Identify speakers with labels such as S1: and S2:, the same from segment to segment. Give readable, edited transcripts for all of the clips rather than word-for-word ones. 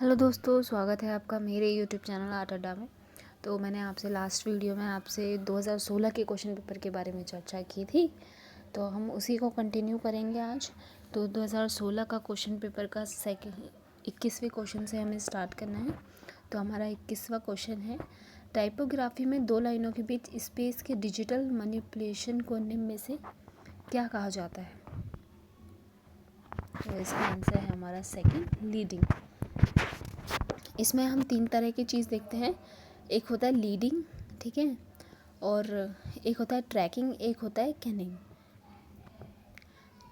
S1: Hello दोस्तों, स्वागत है आपका मेरे यूट्यूब चैनल आर्ट अड्डा में। तो मैंने आपसे लास्ट वीडियो में आपसे 2016 के क्वेश्चन पेपर के बारे में चर्चा की थी, तो हम उसी को कंटिन्यू करेंगे आज। तो 2016 का क्वेश्चन पेपर का 21वें क्वेश्चन से हमें स्टार्ट करना है। तो हमारा 21वां क्वेश्चन है, टाइपोग्राफी में दो लाइनों के बीच स्पेस के डिजिटल मैनिपुलेशन को निम्न में से क्या कहा जाता है? तो इसका आंसर है हमारा सेकेंड, लीडिंग। इसमें हम तीन तरह की चीज़ देखते हैं। एक होता है लीडिंग, ठीक है, और एक होता है ट्रैकिंग, एक होता है कैनिंग।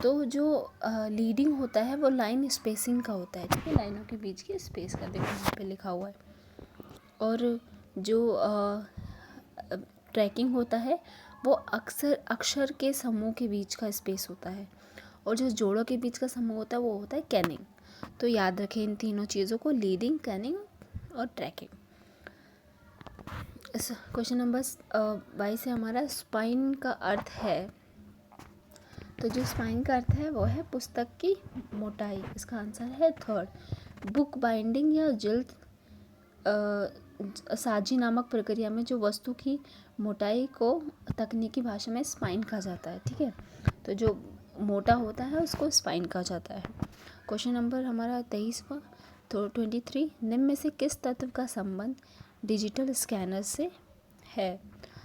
S1: तो जो लीडिंग होता है वो लाइन स्पेसिंग का होता है, ठीक है, लाइनों के बीच की स्पेस का, देखो यहाँ पे लिखा हुआ है। और जो ट्रैकिंग होता है वो अक्सर अक्षर के समूह के बीच का स्पेस होता है, और जो जोड़ों के बीच का समूह होता है वो होता है कैनिंग। तो याद रखें इन तीनों चीज़ों को, लीडिंग, कैनिंग और ट्रैकिंग। क्वेश्चन नंबर 22 है हमारा, स्पाइन का अर्थ है। तो जो स्पाइन का अर्थ है वो है पुस्तक की मोटाई। इसका आंसर है थर्ड। बुक बाइंडिंग या जल्द साजी नामक प्रक्रिया में जो वस्तु की मोटाई को तकनीकी भाषा में स्पाइन कहा जाता है, ठीक है। तो जो मोटा होता है उसको स्पाइन कहा जाता है। क्वेश्चन नंबर हमारा 23वां, तो 23, निम्न में से किस तत्व का संबंध डिजिटल स्कैनर से है?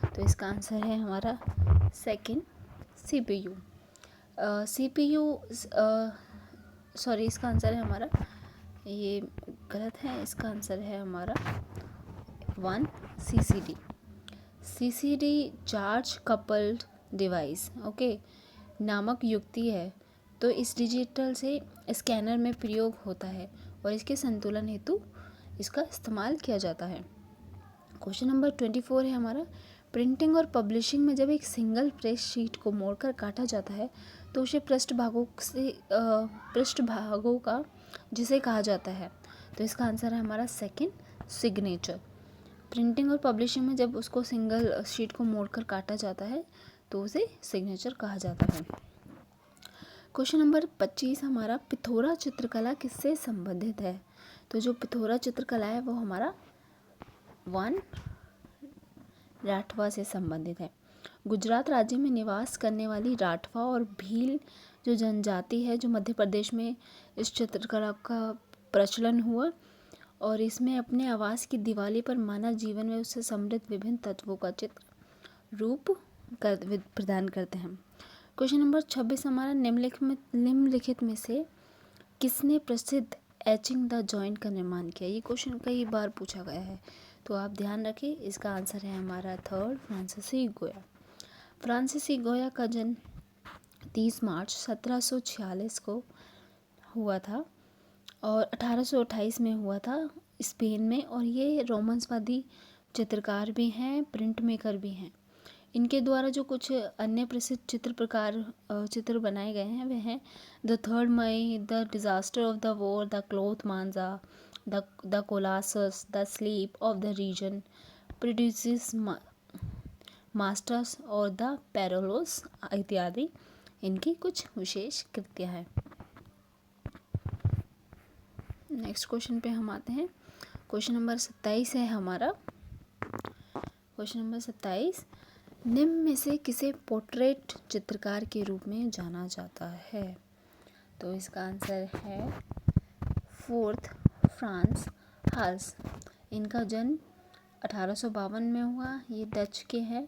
S1: तो इसका आंसर है हमारा सेकंड, सीपीयू। सीपीयू, सॉरी, इसका आंसर है हमारा, ये गलत है, इसका आंसर है हमारा 1, CCD. CCD charge coupled device, okay, नामक युक्ति है। तो इस डिजिटल से स्कैनर में प्रयोग होता है और इसके संतुलन हेतु इसका इस्तेमाल किया जाता है। क्वेश्चन नंबर 24 है हमारा, प्रिंटिंग और पब्लिशिंग में जब एक सिंगल प्रेस शीट को मोड़कर काटा जाता है तो उसे पृष्ठभागों का जिसे कहा जाता है। तो इसका आंसर है हमारा सेकंड, सिग्नेचर। प्रिंटिंग और पब्लिशिंग में जब उसको सिंगल शीट को मोड़कर काटा जाता है तो उसे सिग्नेचर कहा जाता है। क्वेश्चन नंबर 25 हमारा, पिथोरा चित्रकला किससे संबंधित है? तो जो पिथोरा चित्रकला है वो हमारा 1, राठवा से संबंधित है। गुजरात राज्य में निवास करने वाली राठवा और भील जो जनजाति है, जो मध्य प्रदेश में इस चित्रकला का प्रचलन हुआ, और इसमें अपने आवास की दिवाली पर मानव जीवन में उससे समृद्ध विभिन्न तत्वों का चित्र रूप प्रदान करते हैं। क्वेश्चन नंबर 26 हमारा, निम्नलिखित में से किसने प्रसिद्ध एचिंग द जॉइंट का निर्माण किया? ये क्वेश्चन कई बार पूछा गया है, तो आप ध्यान रखें। इसका आंसर है हमारा थर्ड, फ्रांसीसी गोया। फ्रांसीसी गोया का जन्म 30 मार्च 1746 को हुआ था और 1828 में हुआ था स्पेन में, और ये रोमांसवादी चित्रकार भी हैं, प्रिंट मेकर भी हैं। इनके द्वारा जो कुछ अन्य प्रसिद्ध चित्र बनाए गए हैं वे हैं the third May, the disaster of the war, the cloth मांजा, the colossus, the sleep of the reason, produces masters और द पैरोलोस इत्यादि इनकी कुछ विशेष कृतियाँ हैं। नेक्स्ट क्वेश्चन पे हम आते हैं। क्वेश्चन नंबर 27 है हमारा। क्वेश्चन नंबर 27, निम्न में से किसे पोर्ट्रेट चित्रकार के रूप में जाना जाता है? तो इसका आंसर है फोर्थ, फ्रांस हाल्स। इनका जन्म 1852 में हुआ। ये डच के हैं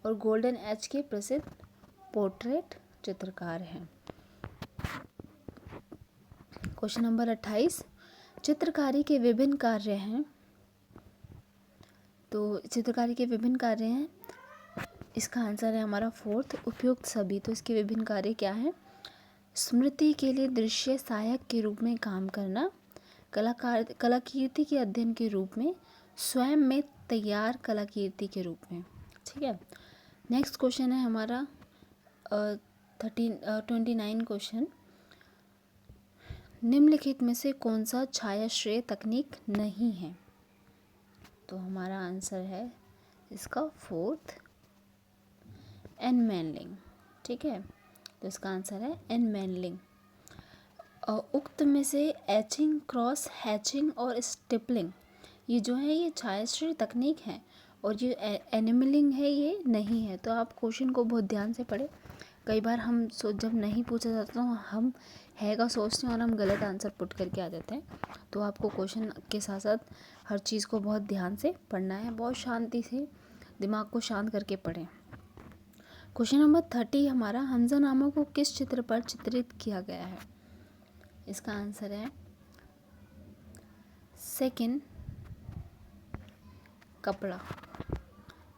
S1: और गोल्डन एज के प्रसिद्ध पोर्ट्रेट चित्रकार हैं। क्वेश्चन नंबर 28, चित्रकारी के विभिन्न कार्य हैं। तो चित्रकारी के विभिन्न कार्य हैं, इसका आंसर है हमारा फोर्थ, उपयुक्त सभी। तो इसके विभिन्न कार्य क्या हैं? स्मृति के लिए दृश्य सहायक के रूप में काम करना, कलाकृति के अध्ययन के रूप में, स्वयं में तैयार कलाकृति के रूप में, ठीक है। नेक्स्ट क्वेश्चन है हमारा 29 क्वेश्चन, निम्नलिखित में से कौन सा छायाश्रय तकनीक नहीं है? तो हमारा आंसर है इसका फोर्थ, एनमेनलिंग, ठीक है। तो इसका आंसर है एनमेनलिंग। उक्त में से एचिंग, क्रॉस हैचिंग और स्टिपलिंग ये जो है ये छायाचित्र तकनीक है, और ये एनिमलिंग है ये नहीं है। तो आप क्वेश्चन को बहुत ध्यान से पढ़ें। कई बार हम जब नहीं पूछा जाता तो हम है का सोचते हैं और हम गलत आंसर पुट करके आ जाते हैं। तो आपको क्वेश्चन के साथ साथ हर चीज़ को बहुत ध्यान से पढ़ना है, बहुत शांति से दिमाग को शांत करके पढ़ें। क्वेश्चन नंबर 30 हमारा, हमज़ानामा को किस चित्र पर चित्रित किया गया है? इसका आंसर है सेकंड, कपड़ा।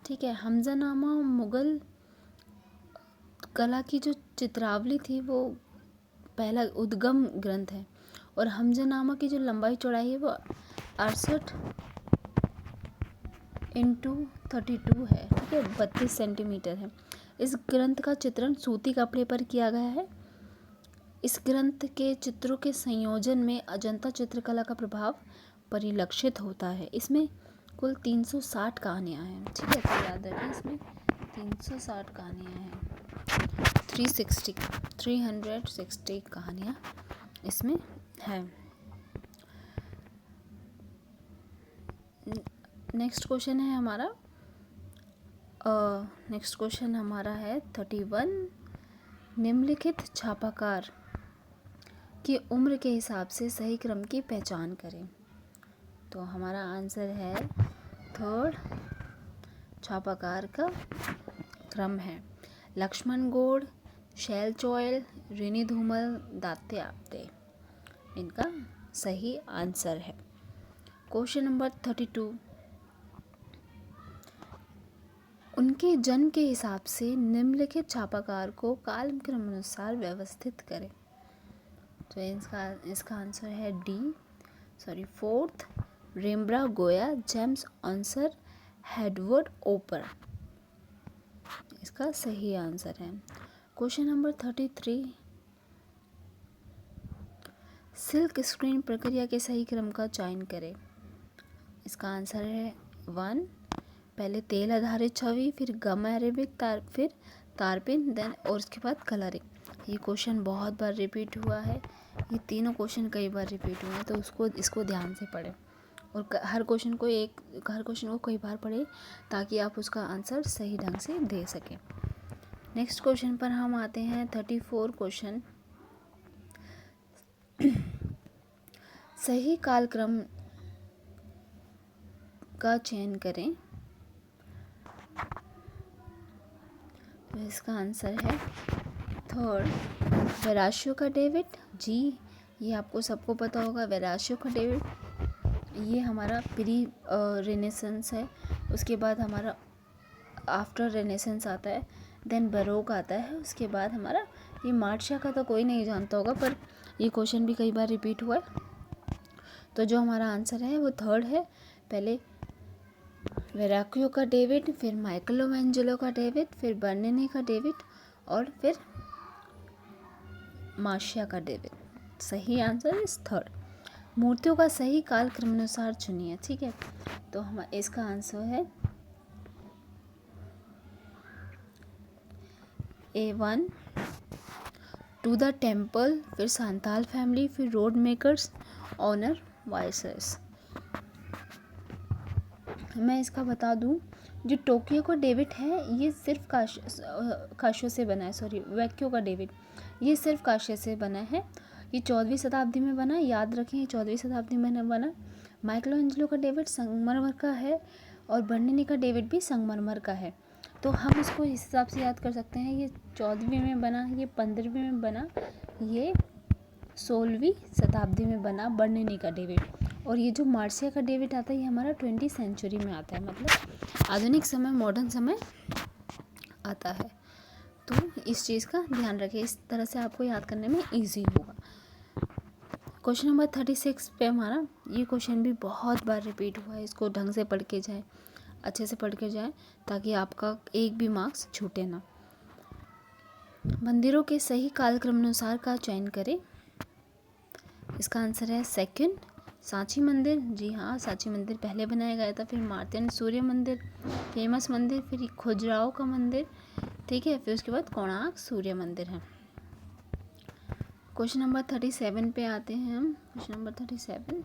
S1: ठीक है, हमज़ानामा मुग़ल कला की जो चित्रावली थी वो पहला उद्गम ग्रंथ है, और हमज़ानामा की जो लंबाई चौड़ाई है वो 68 इंटू 32 है। ठीक है, 32 सेंटीमीटर है। इस ग्रंथ का चित्रण सूती कपड़े पर किया गया है। इस ग्रंथ के चित्रों के संयोजन में अजंता चित्रकला का प्रभाव परिलक्षित होता है। इसमें कुल 360 कहानियाँ हैं। ठीक है, तो याद रखें इसमें 360 कहानियाँ हैं। 360 कहानियाँ इसमें है। नेक्स्ट क्वेश्चन है 31, निम्नलिखित छापाकार की उम्र के हिसाब से सही क्रम की पहचान करें। तो हमारा आंसर है थर्ड, छापाकार का क्रम है लक्ष्मण गौड़, शैल चोयल, ऋणी धूमल, दात्य आप्टे, इनका सही आंसर है। क्वेश्चन नंबर 32, उनके जन्म के हिसाब से निम्नलिखित छापाकार को कालक्रम अनुसार व्यवस्थित करें। तो इसका आंसर है फोर्थ, रेम्ब्रा गोया, जेम्स ऑन्सर, हेडवर्ड ओपर, इसका सही आंसर है। क्वेश्चन नंबर 33, सिल्क स्क्रीन प्रक्रिया के सही क्रम का चयन करें। इसका आंसर है 1, पहले तेल आधारित छवि, फिर गम अरेबिक, फिर तारपिन, देन और उसके बाद कलरिंग। ये क्वेश्चन बहुत बार रिपीट हुआ है, ये तीनों क्वेश्चन कई बार रिपीट हुए हैं, तो इसको ध्यान से पढ़ें, और हर क्वेश्चन को कई बार पढ़ें ताकि आप उसका आंसर सही ढंग से दे सकें। नेक्स्ट क्वेश्चन पर हम आते हैं 34 क्वेश्चन, सही कालक्रम का चयन करें। तो इसका आंसर है थर्ड, वेराशियो का डेविड। जी, ये आपको सबको पता होगा, वेराशियो का डेविड ये हमारा प्री रेनेसेंस है, उसके बाद हमारा आफ्टर रेनेसेंस आता है, देन बरोक आता है, उसके बाद हमारा ये मार्शा का तो कोई नहीं जानता होगा, पर ये क्वेश्चन भी कई बार रिपीट हुआ है। तो जो हमारा आंसर है वो थर्ड है, पहले वेराकियो का डेविड, फिर माइकलोएंजेलो का डेविड, फिर बर्निनी का डेविड, और फिर मार्शिया का डेविड। सही आंसर इज थर्ड। मूर्तियों का सही काल क्रमानुसार चुनिए। ठीक है, तो हम इसका आंसर है A1, टू द टेम्पल, फिर सांताल फैमिली, फिर रोड मेकर्स, ऑनर वाइसर्स। मैं इसका बता दूं, जो टोक्यो का डेविड है ये सिर्फ कांस्य से बना है, वैक्यो का डेविड ये सिर्फ कांस्य से बना है। ये 14वीं शताब्दी में बना, याद रखें ये 14वीं शताब्दी में बना। माइकलोएंजेलो का डेविड संगमरमर का है, और बर्निनी का डेविड भी संगमरमर का है। तो हम इसको इस हिसाब से याद कर सकते हैं, ये 14वीं में बना, ये 15वीं में बना, ये 16वीं शताब्दी में बना बर्निनी का डेविड। और ये जो मार्शिया का डेविड आता है ये हमारा 20वीं सेंचुरी में आता है, मतलब आधुनिक समय, मॉडर्न समय आता है। तो इस चीज़ का ध्यान रखें, इस तरह से आपको याद करने में इजी होगा। क्वेश्चन नंबर 36 पे हमारा ये क्वेश्चन भी बहुत बार रिपीट हुआ है, इसको ढंग से पढ़ के जाए, अच्छे से पढ़ के जाए, ताकि आपका एक भी मार्क्स छूटे ना। मंदिरों के सही कालक्रम अनुसार का चयन करें। इसका आंसर है सेकंड, सांची मंदिर। जी हाँ, सांची मंदिर पहले बनाया गया था, फिर मार्तंड सूर्य मंदिर फेमस मंदिर, फिर खजुराहो का मंदिर, ठीक है, फिर उसके बाद कोणार्क सूर्य मंदिर है। क्वेश्चन नंबर 37 पे आते हैं हम। Question number 37,